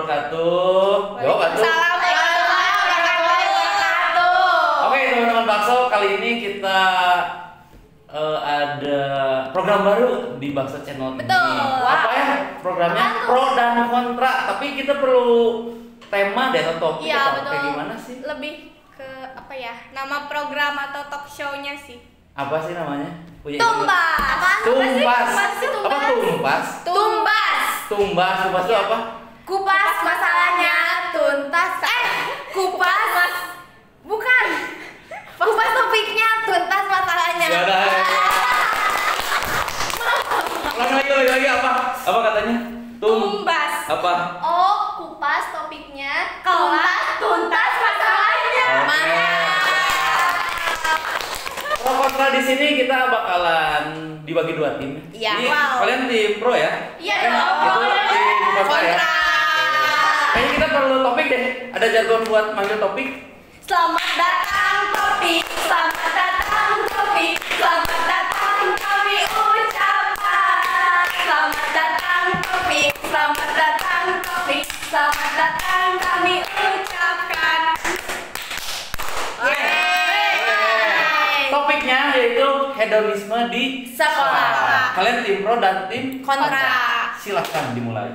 wabarakatuh. Yo, Batu. Oke, teman-teman Bakso, kali ini kita ada program baru di Bakso Channel ini. Apa ya programnya? Pro dan kontra. Tapi kita perlu tema deh atau topik atau kayak gimana sih? Lebih ke apa ya? Nama program atau talk show-nya sih. Apa sih namanya? Tumbas. Tumbas itu apa? Kupas masalahnya, tuntas. Kupas. Bukan. Kupas topiknya, tuntas masalahnya. Gak ada. Lagi apa? Apa katanya? Tumbas. Apa? Oh, kupas topiknya, tuntas masalahnya. Oke. Pro kontra di sini kita bakalan dibagi dua tim. Iya. Jadi, kalian tim pro ya? Iya dong. Itu tim kontra ya. Kayaknya kita perlu topik deh. Ada jargon buat manggil topik? Selamat datang topik, selamat datang topik, selamat datang kami ucapkan. Selamat datang topik, selamat datang topik, selamat datang kami ucapkan. Topiknya yaitu hedonisme di sekolah. Kalian tim pro dan tim kontra. Silahkan dimulai.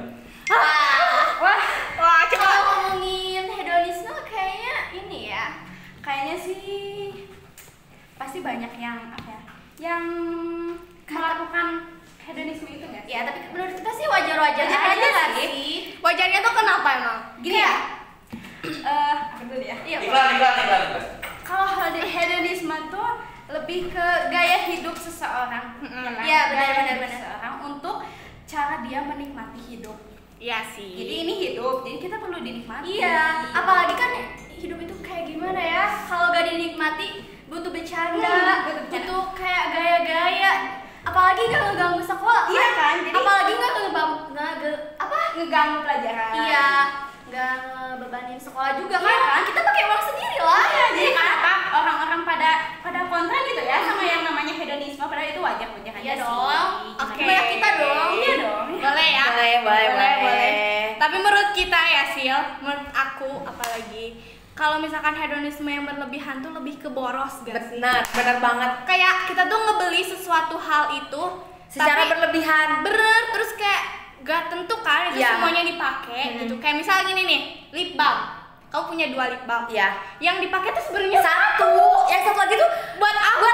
Wah, coba ngomongin hedonisme kayaknya ini ya. Kayaknya sih pasti banyak yang apa ya? Yang melakukan hedonisme itu enggak? Ya, tapi menurut kita sih wajar-wajar aja sih. Wajarnya tuh kenapa emang? Gini ya. Apa tuh dia? Iya. Iklan. Kalau hedonisme tuh lebih ke gaya hidup seseorang. Iya, benar. Seseorang untuk cara dia menikmati hidup. Iya sih. Jadi ini hidup, jadi kita perlu dinikmati. Iya, apalagi kan hidup itu kayak gimana ya? Kalau gak dinikmati, butuh bercanda, butuh kayak gaya-gaya. Apalagi gak ngeganggu sekolah. Iya kan? Jadi apalagi gak ngeganggu pelajaran. Iya, gak ngebebanin sekolah juga kan? Kita pakai uang sendiri lah. Iya, jadi kenapa orang-orang pada kontra gitu ya sama yang namanya hedonisme, padahal itu wajar aja Iya sih. dong. Oke. Kayak kita dong. Iya dong. Boleh ya? Boleh. Tapi menurut kita ya Sil, menurut aku apalagi kalau misalkan hedonisme yang berlebihan tuh lebih ke boros gak sih? Benar banget. Kayak kita tuh ngebeli sesuatu hal itu Secara tapi berlebihan. bener, terus kayak gak tentu kan itu Iya. semuanya dipakai gitu. Kayak misalnya gini nih, lip balm. Kamu punya 2 lip balm. Iya. Yang dipakai tuh sebenarnya Satu, yang satu lagi tuh buat apa?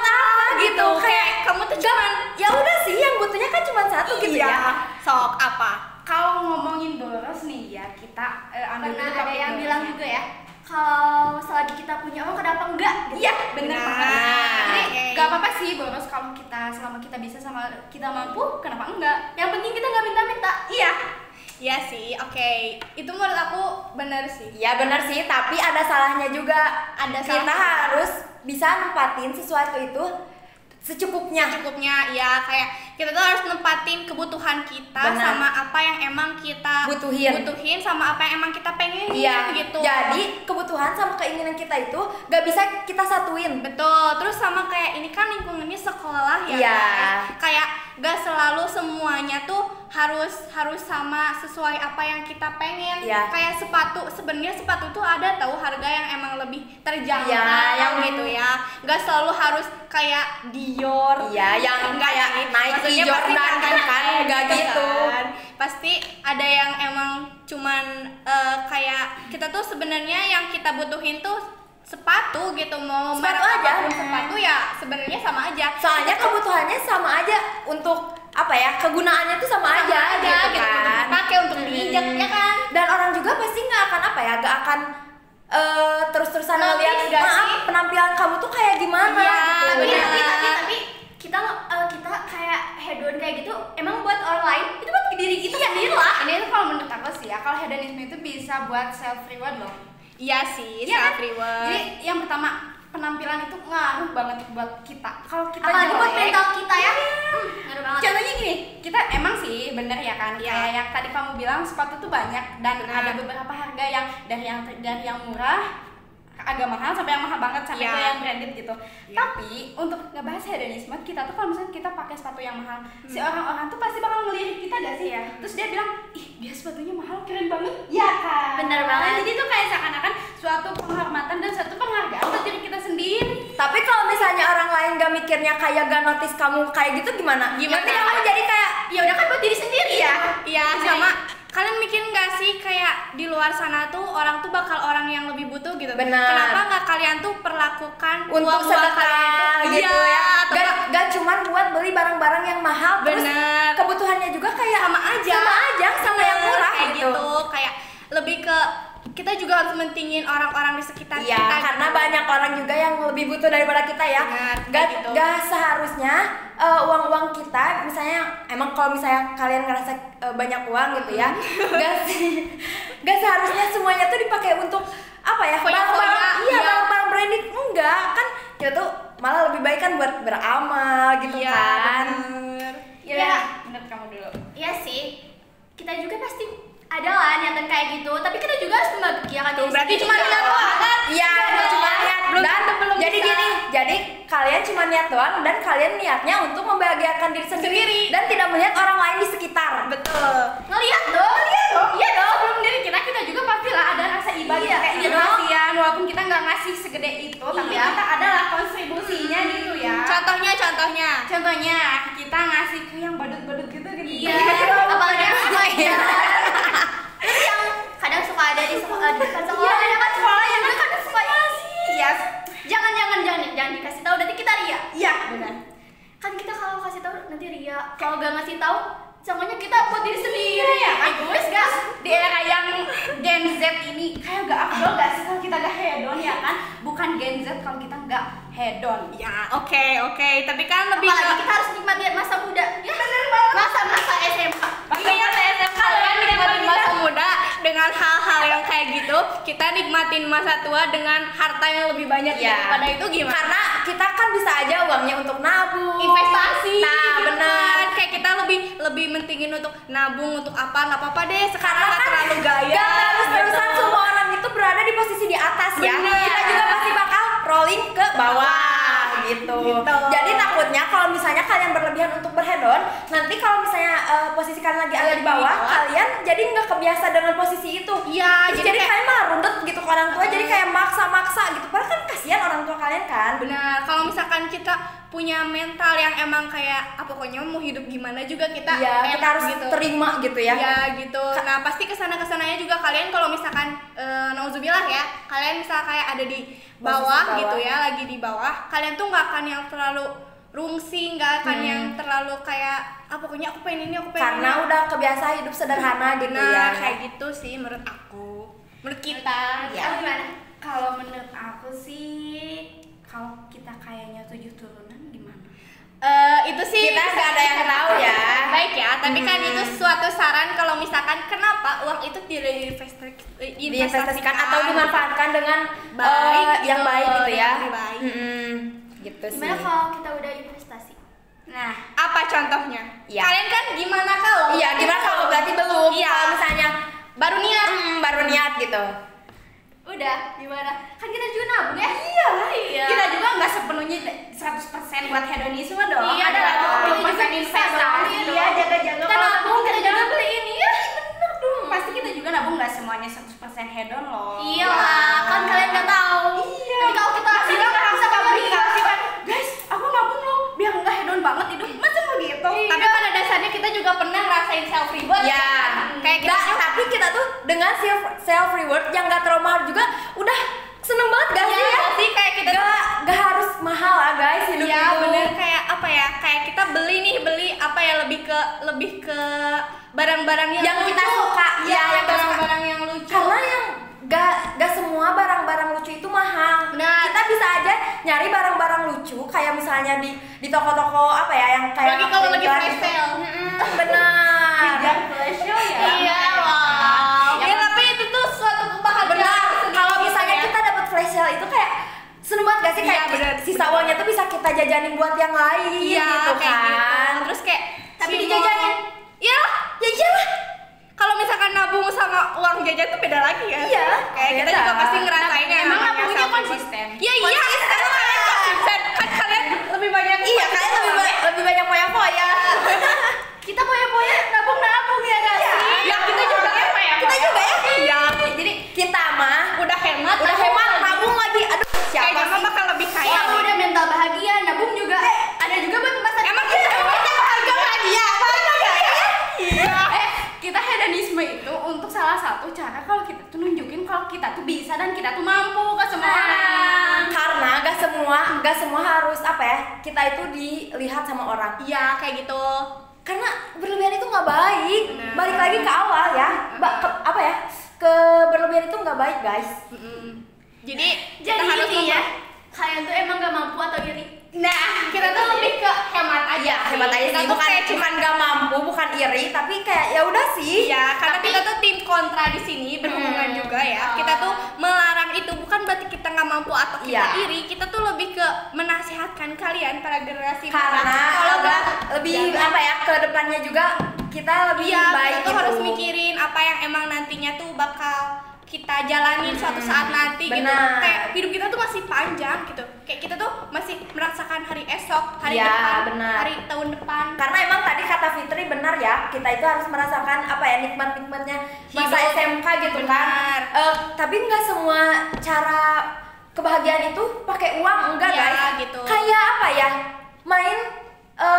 gitu? Kayak kamu tuh cuman ya udah sih, yang butuhnya kan cuma satu gitu iya. ya. Sok apa? Kalau ngomongin boros nih ya, kita ambil Pernah dulu ada topik yang borosnya. bilang juga ya, kalau selagi kita punya uang kenapa enggak? Gitu. Iya, bener Nah, banget. Jadi oke. gak apa-apa sih boros kalau selama kita bisa sama kita mampu, kenapa enggak? Yang penting kita nggak minta-minta. Iya. Iya sih, oke. Itu menurut aku benar sih. Ya benar sih, tapi ada salahnya juga. Ada Kita salahnya. harus bisa nempatin sesuatu itu secukupnya. Cukupnya ya, kayak kita tuh harus nempatin kebutuhan kita. Benar. Sama apa yang emang kita Butuhin. sama apa yang emang kita pengen Iya, gitu. jadi kebutuhan sama keinginan kita itu gak bisa kita satuin. Betul, terus sama kayak ini kan lingkungannya sekolah ya Iya. guys. Kayak gak selalu semuanya tuh harus sama sesuai apa yang kita pengen. Iya. Kayak sebenarnya sepatu tuh ada tahu harga yang emang lebih terjangkau Iya, yang gitu ya. Gak selalu harus kayak Dior. Iya, yang Enggak kayak sih. Nike, Maksudnya Jordan pasti kan, enggak gitu. kan. Pasti ada yang emang cuman kayak kita tuh sebenarnya yang kita butuhin tuh sepatu gitu, mau Sepatu merek aja. apapun sepatu ya sebenarnya sama aja. Soalnya kebutuhannya sama aja untuk apa ya, kegunaannya tuh sama aja gitu untuk kan. dipakai, untuk diinjak ya kan. Dan orang juga pasti nggak akan apa ya, nggak akan terus-terusan Notice ngeliat nggak sih? penampilan kamu tuh kayak gimana Iya, gitu. bener. Tapi kita kayak hedon kayak gitu emang buat orang lain, itu buat diri kita sendiri lah. Ini tuh kalau menurut aku sih ya, kalau hedonisme itu bisa buat self reward loh. Iya sih, Iya kan? self reward. Jadi yang pertama, penampilan itu ngaruh banget buat kita. Kalau kita Apalagi buat jelek, mental kita ya. Ngaruh banget. Contohnya gini, kita emang sih bener ya kan, Iya. kayak yang tadi kamu bilang sepatu tuh banyak dan Benar. ada beberapa harga yang dari yang murah agak mahal sampai yang mahal banget sampai Iya. ke yang branded gitu. Iya. Tapi untuk ngebahas hedonisme, kita tuh kalau misalnya kita pakai sepatu yang mahal, si orang-orang tuh pasti bakal ngelirik kita gak sih? Iya. Terus dia bilang, ih dia sepatunya mahal, keren banget. Ya kan? Bener banget. Jadi tuh kayak seakan-akan suatu penghormatan dan suatu penghargaan buat diri kita sendiri. Tapi kalau misalnya orang lain gak mikirnya kayak gak notice kamu kayak gitu gimana? Nanti kamu jadi kayak ya udah kan buat diri sendiri ya. Iya, sama kalian mikir nggak sih kayak di luar sana tuh orang tuh bakal orang yang lebih butuh gitu. Benar. Kenapa nggak kalian tuh perlakukan untuk sedekah gitu ya. Iya, Gak cuman buat beli barang-barang yang mahal, terus bener. kebutuhannya juga kayak Sama aja sama yang murah kayak gitu. kayak lebih ke kita juga harus mentingin orang-orang di sekitar Iya, kita karena gitu. banyak orang juga yang lebih butuh daripada kita ya. Benar, Gak, gitu. gak seharusnya uang-uang kita, misalnya emang kalau misalnya kalian ngerasa banyak uang gitu ya, gak seharusnya semuanya tuh dipakai untuk apa ya? Foya-foya, Iya, iya. barang-barang branded enggak kan? Kita tuh malah lebih baik kan buat beramal gitu Iya, kan. bener. Ya, menurut kamu dulu. Iya sih. Kita juga pasti ada lah niatan kayak gitu, tapi kita juga harus membagikan Tuh, berarti cuma niat doang kan? Iya, cuma niat dan jadi bisa. gini, jadi kalian cuma niat doang dan kalian niatnya untuk membahagiakan diri sendiri dan tidak melihat orang lain di sekitar. Betul. Ngeliat dong. Iya dong. Sebelum diri kita juga pastilah ada rasa ibadah kayak iya donasian, walaupun kita nggak ngasih segede itu, tapi kita adalah kontribusinya gitu ya. Contohnya Contohnya kita ngasih ke yang badut-badut gitu. Iya, apalagi ya. Terus yang kadang suka ada di sekolah, di depan sekolah, ada kan sekolah yang kadang suka ngasih. Iya. Jangan dikasih tahu, nanti kita ria. Iya, benar. Kan kita kalau kasih tahu nanti ria. Kalau gak ngasih tahu, semuanya kita buat diri sendiri ya. Egois gak? Di era yang Gen Z ini kayak gak afdol gak sih kalau kita gak hedon ya kan? Bukan Gen Z kalau kita gak hedon. Ya, oke. Tapi kan lebih Apalagi kita harus nikmati masa muda. Ya bener banget. Masa SMA. Iya, SMA kalian nikmatin masa muda dengan hal-hal yang kayak gitu. Kita nikmatin masa tua dengan harta yang lebih banyak daripada itu gimana? Karena kita kan bisa aja uangnya untuk nabung, Investasi. Nah, gitu benar. kan. Kayak kita lebih mentingin untuk nabung untuk apa? Nggak apa-apa deh. Sekarang nggak terlalu gaya. Gak terus-terusan gitu. semua orang itu berada di posisi di atas ya. Benar. Kita juga pasti bakal rolling ke bawah gitu. Jadi takutnya kalau misalnya kalian berlebihan untuk berhedon, nanti kalau misalnya posisi kalian lagi ada di bawah, kalian jadi nggak kebiasa dengan posisi itu. Iya, Terus jadi kalian malah rundet gitu ke orang tua, jadi kayak maksa-maksa gitu. Padahal kan kasihan orang tua kalian kan. Benar, kalau misalkan kita punya mental yang emang kayak pokoknya mau hidup gimana juga kita Iya, kita harus terima gitu ya. Iya gitu. Nah pasti kesananya juga kalian kalau misalkan nauzubillah ya, kalian misal kayak ada di bawah gitu ya, lagi di bawah, kalian tuh nggak akan yang terlalu rungsing, nggak akan yang terlalu kayak pokoknya aku pengen ini, aku pengen Karena ini. udah kebiasa hidup sederhana gitu Benar, ya. kayak gitu sih menurut aku, menurut kita. Ya gimana? Kalau menurut aku sih, kalau kita kayaknya 7 turunan gimana? Itu sih Kita nggak ada yang tahu ya. Baik ya, tapi kan itu suatu saran kalau misalkan kenapa uang itu tidak diinvestasikan atau dimanfaatkan dengan baik yang gitu, baik gitu ya. yang lebih baik. Gitu sih. Gimana kalau kita udah investasi? Nah, Apa contohnya? Iya. Kalian kan gimana kalau? Iya, gimana kalau berarti belum? Iya. Kalau misalnya Baru niat. baru niat gitu. udah gimana? Kan kita juga nabung ya? Iya. Kita juga nggak sepenuhnya 100% buat hedonisme dong. Iya, ada dong. dong. Kita Kita investasi, iya, jaga-jaga. Kita kalau nabung, kita kita juga beli ini ya. Bener dong. Pasti kita juga nabung nggak semuanya 100% hedon loh. Iya lah, kan kalian nggak tahu. Iya. Tapi kalau kita bilang kita bisa bisa beli beli kan, guys, aku nabung loh biar nggak hedon banget hidup. Masa mau gitu? Tapi pada dasarnya kita juga pernah ngerasain self reward. Ya. Kayak kita Nggak, tapi kita tuh dengan self reward yang gak terlalu mahal juga udah seneng banget gak sih ya? sih kayak kita Gak harus mahal lah guys hidup Iya itu. bener, kayak apa ya, kayak kita beli apa ya, lebih ke barang-barang Yang lucu. kita suka, Iya, ya, yang kita barang-barang yang lucu. Karena yang gak semua barang-barang lucu itu mahal. Benar. Kita bisa aja nyari barang-barang lucu kayak misalnya di toko-toko apa ya yang kayak Apalagi kalau lagi iklan flash gitu. sale. Benar. Jangan flash sale ya. Iya, wow. Ya tapi itu tuh suatu kebahagiaan. Benar. tersendiri Kalau gitu misalnya ya. kita dapat flash sale itu kayak seneng banget gak sih, Iya, kayak bener. sisa uangnya tuh bisa kita jajanin buat yang lain Iya, gitu kayak kan. gitu. Terus kayak Tapi si dijajanin. Iya, ya iyalah. Kalau misalkan nabung sama uang jajan tuh beda lagi kan? Iya, Kayak kita beda. juga pasti ngerasain yang Emang namanya nabungnya self-reward. konsisten? Iya, iya. Karena kalian konsisten. Kan kalian lebih banyak. Iya, kalian lebih banyak poya-poya. Kita poya-poya nabung ya gak sih? Ya kita juga ya, Pak ya. Kita juga ya. Iya. Jadi kalau kita tuh nunjukin kalau kita tuh bisa dan kita tuh mampu ke semua orang. Karena gak semua harus apa ya, kita itu dilihat sama orang. Iya, kayak gitu. Karena berlebihan itu nggak baik. Benar. Balik lagi ke awal ya. Apa ya? Ke berlebihan itu nggak baik, guys. Jadi Jadi ini ya, kalian tuh emang gak mampu atau iri? Nah, kita tuh lebih ke hemat aja. Ya, hemat aja Kita sih. tuh Bukan kayak cuman nggak mampu, bukan iri, tapi kayak ya udah sih. Iya, karena kita tuh tim kontra di sini berhubungan juga ya. Kita tuh melarang itu bukan berarti kita nggak mampu atau kita Iya. iri. Kita tuh lebih ke menasihatkan kalian para generasi Karena kalau lebih apa ya, ke depannya juga kita lebih iya, baik kita tuh gitu. harus mikirin apa yang emang nantinya tuh bakal kita jalanin suatu saat nanti gitu. Benar. Kayak hidup kita tuh masih panjang gitu. Kayak kita tuh masih merasakan hari esok, hari Iya, depan, benar. hari tahun depan. Karena emang tadi kata Fitri benar ya, kita itu harus merasakan apa ya, nikmat-nikmatnya masa Hidup. SMK gitu Benar. kan. Tapi nggak semua cara kebahagiaan itu pakai uang, enggak Iya, guys. gitu. Kayak apa ya,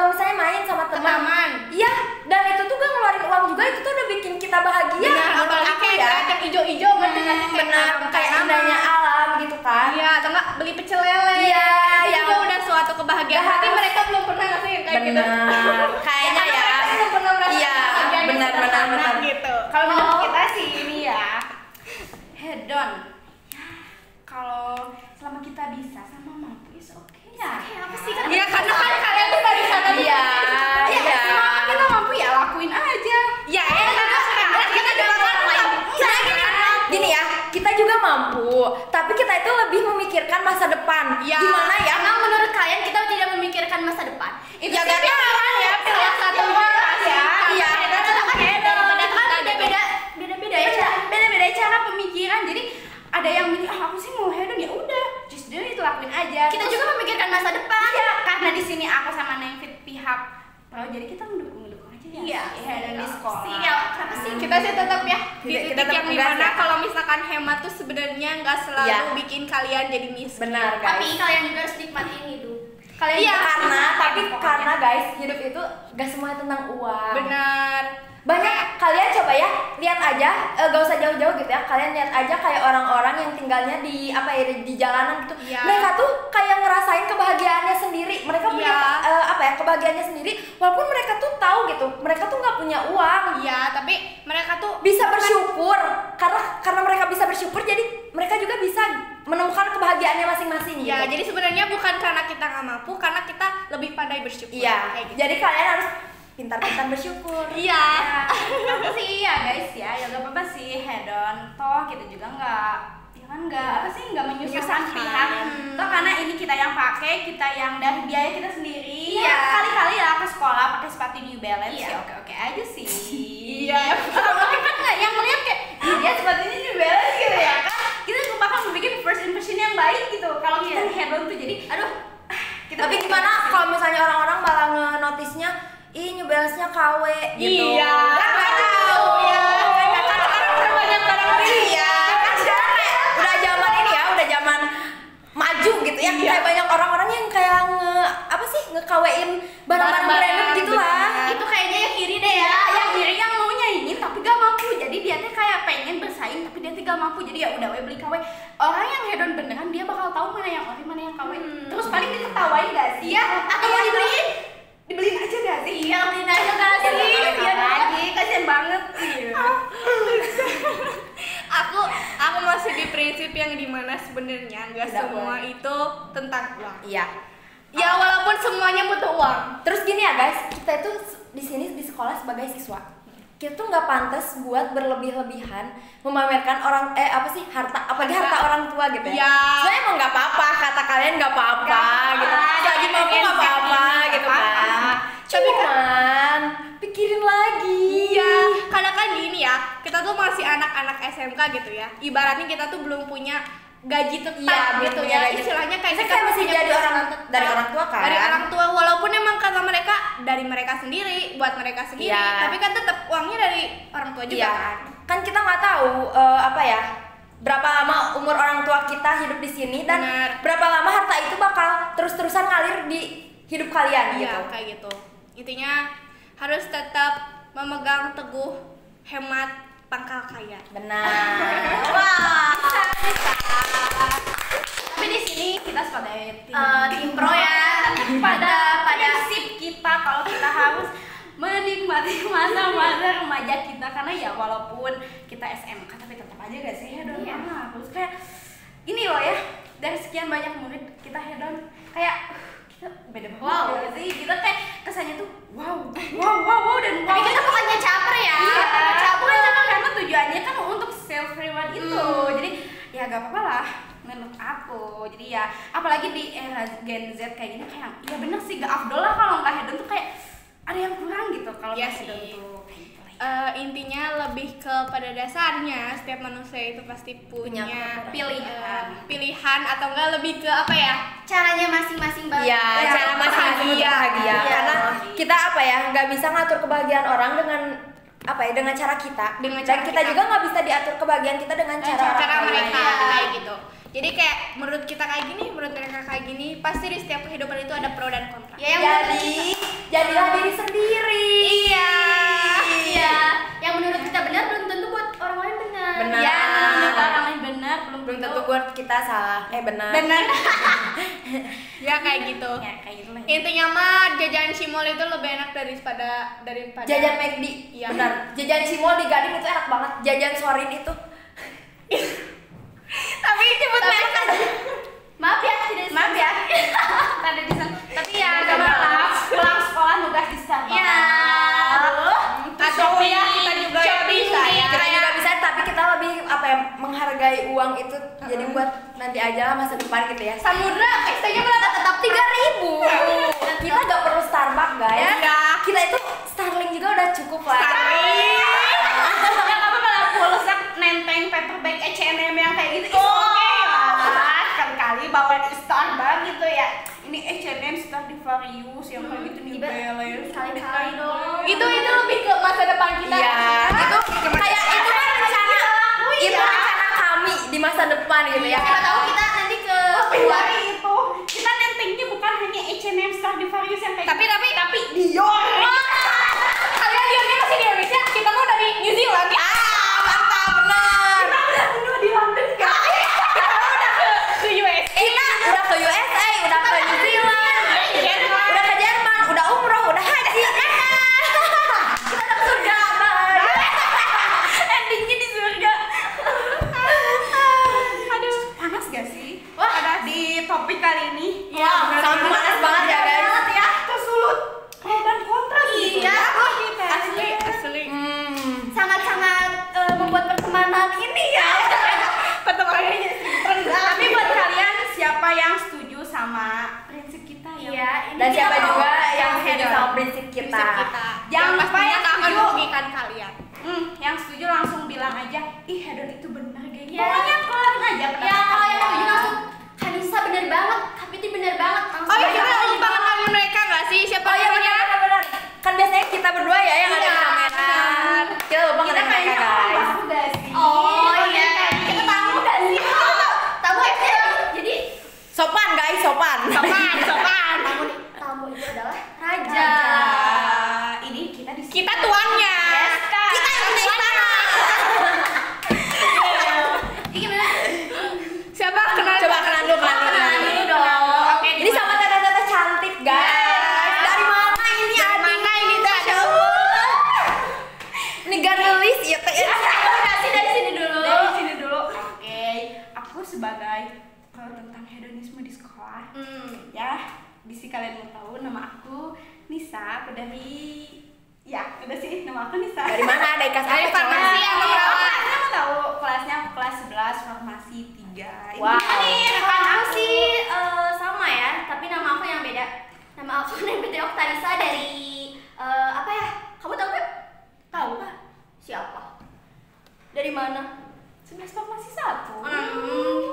misalnya main sama Ke teman. taman. Iya, dan itu tuh gak ngeluarin uang juga, itu tuh udah bikin kita bahagia. Benar, menurut apalagi aku kayak ya. yang hijau-hijau ngerti nggak sih? Benar, kayak taman. indahnya alam gitu kan. Iya, atau enggak beli pecel lele. Iya, itu yang- juga udah suatu kebahagiaan. Nggak Tapi harus- mereka belum pernah nggak sih kayak gitu? Benar, kayaknya ya. Mereka belum pernah merasakan Iya, kebahagiaan di benar, suatu benar, anak benar. gitu. Kalau menurut kita sih ini ya, hedon. Kalau selama kita bisa sama mampu is okay ya. Apa sih kan? Iya, karena kan kalian tuh dari sana tuh. Iya, Ya, iya. selama kita mampu ya lakuin aja. Ya, kita juga kan Gini ya, kita juga mampu, tapi kita itu lebih memikirkan masa depan. Ya. Gimana ya? Emang menurut kalian kita tidak memikirkan masa depan? Itu Ya, sih gak tahu pilihan ya, pilihan satu orang ya. Iya. Beda-beda ya, beda-beda cara pemikiran. Jadi ada yang milih, aku sih mau hedon ya udah, just do it, lakuin aja. Kita juga memikirkan masa depan. Iya, karena di sini aku sama Neng Fit pihak pro, jadi kita mendukung aja ya. Iya, hedon di sekolah. Iya, kenapa sih? Kita sih tetap ya di Kita titik tetap yang tegas dimana ya. kalau misalkan hemat tuh sebenarnya nggak selalu Iya. bikin kalian jadi miskin. Benar, guys. Tapi kalian juga harus nikmatin hidup. Kalian Iya, juga harus karena guys, hidup itu gak semuanya tentang uang. Benar. Banyak kalian coba ya, lihat aja, gak usah jauh-jauh gitu ya. Kalian lihat aja kayak orang-orang yang tinggalnya di apa ya, di jalanan gitu. Iya. Mereka tuh kayak ngerasain kebahagiaannya sendiri. Mereka punya Iya. apa ya, kebahagiaannya sendiri. Walaupun mereka tuh tahu gitu, mereka tuh nggak punya uang. Iya, tapi mereka tuh Bisa bersyukur karena mereka bisa bersyukur, jadi mereka juga bisa menemukan kebahagiaannya masing-masing gitu. ya, jadi sebenarnya bukan karena kita nggak mampu, karena kita lebih pandai bersyukur. Iya. Kayak gitu. Jadi kalian harus pintar-pintar bersyukur. Iya. apa sih ya guys ya gak apa-apa sih hedon, toh kita juga nggak ya kan nggak apa sih nggak menyusahkan Menyusahkan. pihak, toh karena ini kita yang pakai, kita yang dari biaya kita sendiri. Iya. Ya, kali-kali lah ke sekolah pakai sepatu New Balance Iya. ya oke aja sih. Iya. Orang kan nggak yang ngeliat kayak dia sepatunya New Balance gitu ya kan, kita bakal bikin first impression yang baik gitu kalau kita hedon tuh. Jadi aduh kita Tapi gimana kalau misalnya orang-orang malah nge-notice-nya, ih New Balance-nya KW gitu. Iya. Kan nggak tahu. Iya. Kan sekarang terbanyak barang iya. Kan sekarang kayak udah zaman ini ya, udah zaman maju gitu ya. Iya. Kayak banyak orang-orang yang kayak nge-KW-in barang-barang branded gitu lah. itu kayaknya yang iri deh ya, yang iri yang mau nyanyiin tapi gak mampu, jadi dia tuh kayak pengen bersaing tapi dia tuh gak mampu, jadi ya udah we beli KW. Orang yang hedon beneran dia bakal tahu mana yang ori mana yang KW, terus paling diketawain gak sih ya, atau mau dibeliin aja gak sih? Iya, beliin aja gak sih? Iya lagi, kasian banget. aku masih di prinsip yang dimana sebenarnya nggak Tidak semua boleh. itu tentang uang. Iya. Ya walaupun semuanya butuh uang. Terus gini ya guys, kita itu di sini di sekolah sebagai siswa, kita tuh nggak pantas buat berlebih-lebihan memamerkan harta, apalagi harta orang tua gitu ya. Iya. Sebenarnya emang nggak apa-apa, kata kalian nggak apa-apa gitu. Lagi mampu nggak apa-apa gitu kan. Cuman pikirin lagi. Iya, karena kan gini ya, kita tuh masih anak-anak SMK gitu ya. Ibaratnya kita tuh belum punya gaji tetap Iya, belum gitu punya ya. gaji. Istilahnya kayak Kita kita kayak masih punya jadi penghasilan orang tetap dari orang tua kan. Dari orang tua, walaupun emang kata mereka dari mereka sendiri, buat mereka sendiri, Iya. tapi kan tetap uangnya dari orang tua juga Iya. kan. Kan kita nggak tahu berapa lama umur orang tua kita hidup di sini dan Benar. berapa lama harta itu bakal terus-terusan ngalir di hidup kalian gitu. Iya, kayak gitu. Intinya harus tetap memegang teguh hemat pangkal kaya. Benar. Wah. Tapi di sini kita sebagai tim pro ya, pada prinsip kita kalau kita harus menikmati masa-masa remaja kita, karena ya walaupun kita SMK tapi tetap aja gak sih hedon terus kayak ini loh ya, dari sekian banyak murid kita hedon kayak kita beda banget sih, kita kayak kesannya tuh wow dan wow. Tapi kita bukannya caper ya. Iya, caper karena tujuannya kan untuk self reward itu. Jadi ya gak apa-apa lah menurut aku. Jadi ya apalagi di era Gen Z kayak gini kayak ya bener sih gak afdol lah kalau nggak hedon tuh kayak ada yang kurang gitu kalau Iya nggak hedon sih. tuh. Intinya lebih ke pada dasarnya setiap manusia itu pasti punya pilihan atau enggak lebih ke apa ya, Caranya masing-masing banget. Iya, cara masing-masing bahagia. Iya. Karena kita apa ya, nggak bisa ngatur kebahagiaan orang dengan apa ya, dengan cara kita. Dan kita juga nggak bisa diatur kebahagiaan kita dengan cara mereka Iya. kayak gitu. Jadi kayak menurut kita kayak gini, menurut mereka kayak gini, pasti di setiap kehidupan itu ada pro dan kontra. Ya, Jadi jadilah diri sendiri. Iya. Yang menurut kita benar belum tentu buat orang lain benar. Benar. Ya, menurut orang lain benar belum Tentu buat kita salah. Benar. Ya kayak gitu. Ya kayak gitu lah. Intinya mah jajan Cimol itu lebih enak daripada Jajan McD. Iya. Benar. Jajan Cimol di Gading itu enak banget. Jajan Sorin itu. Tapi cepet merek aja. Maaf ya, maaf ya. Tadi di sana. Tapi ya gak maaf. Pulang sekolah nugas di sana. Ya. Atau ya kita juga bisa ya. Kita juga bisa, tapi kita lebih apa ya, menghargai uang itu. Jadi buat nanti aja lah masa depan gitu ya. Samudra pestanya berapa? Tetap 3.000. Kita gak perlu Starbucks guys. Ya. Kita itu Starling juga udah cukup lah. Gak apa-apa lah, pulsa nenteng paper bag H&M yang kayak gitu. Oke lah. Kali-kali bawa di Starbucks gitu ya. Ini H&M Stradivarius yang kayak gitu nih. Sekali-kali dong. Itu lebih ke masa depan kita. Iya, itu kayak itu kan rencana itu iya. rencana kami di masa depan gitu ya. Siapa tahu kita nanti ke luar itu. Kita nentengnya bukan hanya H&M Stradivarius yang kayak Tapi Dior. kalian diamnya masih di Indonesia, kita mau dari New Zealand. Mantap benar. Kita udah benua di London guys. Ke US. Kita udah ke USA, udah ke New Zealand, udah ke Jerman, udah umroh, udah haji. Kita udah ke surga, Bang. Endingnya di surga. Aduh, panas gak sih? Wah, ada di topik kali ini. Wah, sangat panas banget ya, guys. Ya, kesulut pro dan kontra gitu. Iya, Asli. Sangat-sangat membuat pertemanan ini ya. Pertemanannya tapi buat kalian siapa yang setuju sama prinsip kita ya? Iya, dan siapa juga yang setuju sama prinsip kita. Jangan lupa yang yang akan setuju. merugikan kalian. Yang setuju langsung bilang aja, ih hedon itu benar kayak gitu. Ya. Pokoknya keluarin aja Ya, pendapat kalau yang kalian. setuju langsung Kanisa bener banget, tapi itu bener banget. Oh iya, kita lupa kenalin mereka nggak sih? Siapa Oh iya namanya? benar. Kan biasanya kita berdua ya yang ada di Iya, kamera. benar. Kita lupa Kita kenalin mereka kayaknya guys. tamu gak sih? Oh iya. Kita tamu gak sih? Tamu jadi sopan guys, sopan. Sopan. Tamu itu adalah Raja. Ini kita di sini. Kita tuannya. Yes, Kak. Kita yang punya istana. Ini gimana? Siapa kenal? Coba kenalan dulu. Ini dong. Oke, Ini sama tete-tete cantik guys. Dari mana ini? Dari Adi? mana ini tuh? Masya Allah. Ini ganelis ya teh. Dari sini dulu. Oke, aku sebagai tentang hedonisme di sekolah. Ya, bisa kalian mau tahu nama aku Nisa. Aku dari udah sih nama aku Nisa. Dari mana? Dari kelas Dari apa? farmasi coy? atau perawat? Kelasnya mau tahu, kelasnya aku kelas 11 farmasi 3. Wow. Ini rekan aku sih sama ya, tapi nama aku yang beda. Nama aku Nepti Oktarisa dari apa ya? Kamu tahu gak? tahu Kak? Siapa? Dari mana? 11 farmasi 1.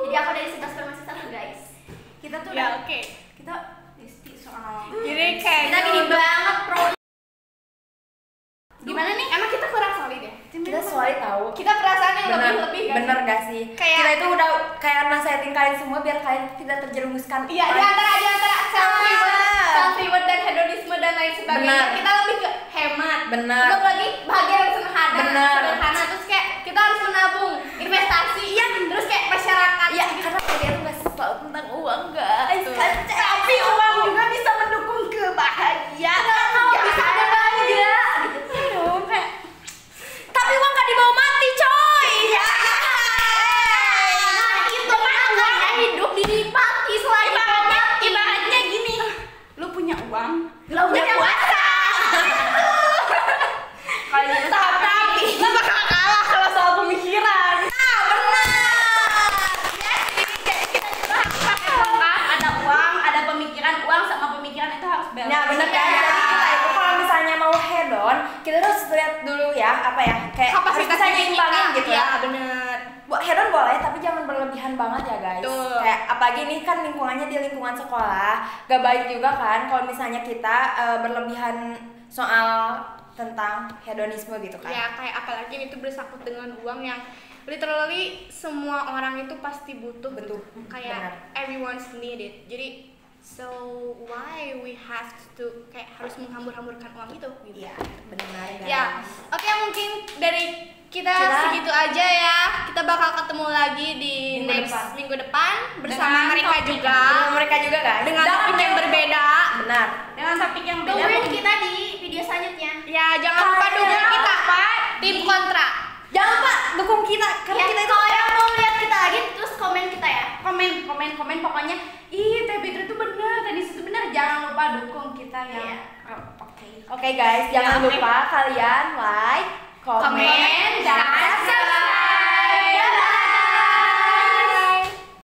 Jadi aku dari 11 farmasi 1 guys. Kita tuh Ya udah oke. kita besti soal Jadi kayak Kita gini banget pro. gimana nih? Emang kita kurang solid ya? Kita solid tahu. Kita perasaan yang lebih kan? Bener gak sih? Kayak- Kita itu udah kayak nasehatin kalian semua biar kalian tidak terjerumuskan. Iya, di antara self reward dan hedonisme dan lain sebagainya. Benar. Kita lebih ke hemat. Benar. Belum lagi bahagia dan sederhana. Benar. Sederhana terus kayak lihat dulu ya apa ya kayak kapasitas harus bisa nyimbangin kita. gitu Ya, ya. bener. Buat hedon boleh tapi jangan berlebihan banget ya guys. Betul. Kayak apalagi ini kan lingkungannya di lingkungan sekolah, gak baik juga kan kalau misalnya kita berlebihan soal tentang hedonisme gitu kan. Ya kayak apalagi ini tuh bersangkut dengan uang yang literally semua orang itu pasti butuh. Betul. Kayak Benar. everyone's need it. Jadi so why we have to kayak harus menghambur-hamburkan uang itu gitu. Iya, benar guys. Ya, oke mungkin dari kita segitu aja ya. Kita bakal ketemu lagi di minggu depan bersama Dengan mereka topik juga. Dengan mereka juga guys. Dengan topik yang berbeda. Benar. Dengan topik yang beda. Tungguin kita di video selanjutnya. Ya, jangan lupa dukung kita, tim kontra. Jangan lupa dukung kita karena kita itu kalau yang mau lihat kita lagi terus komen kita ya. Komen pokoknya. Ih, Teh Fitri itu benar, tenis itu benar. Jangan lupa dukung kita ya. Oke guys, jangan lupa kalian like, komen,